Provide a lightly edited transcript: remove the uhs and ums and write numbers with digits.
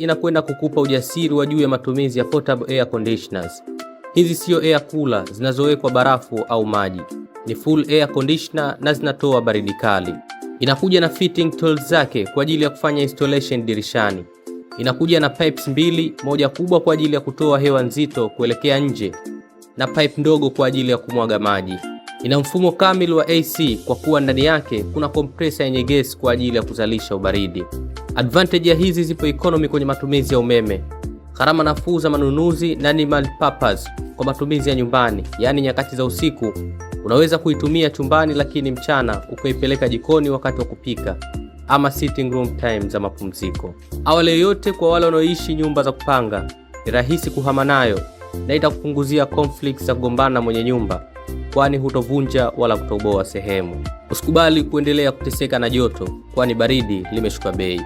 Inakwenda kukupa ujasiri wa juu ya matumizi ya portable air conditioners. Hizi sio air cooler zinazowekwa barafu au maji. Ni full air conditioner na zinatoa baridi kali. Inakuja na fitting tools zake kwa ajili ya kufanya installation dirishani. Inakuja na pipes mbili, moja kubwa kwa ajili ya kutoa hewa nzito kuelekea nje na pipe ndogo kwa ajili ya kumwaga maji. Ina mfumo kamili wa AC kwa kuwa ndani yake kuna compressor yenye gas kwa ajili ya kuzalisha ubaridi. Advantage ya hizi zipo economy kwenye matumizi ya umeme, gharama nafuu za manunuzi na ni multi-purpose kwa matumizi ya nyumbani, yani nyakati za usiku unaweza kuitumia chumbani, lakini mchana ukaipeleka jikoni wakati wa kupika ama sitting room time za mapumziko. Awali yote, kwa wale wanaoishi nyumba za kupanga, ni rahisi kuhama nayo na itakupunguzia conflicts za kugombana na mwenye nyumba, kwani hutovunja wala kutoboa sehemu. Usikubali kuendelea kuteseka na joto, kwani baridi limeshuka bei.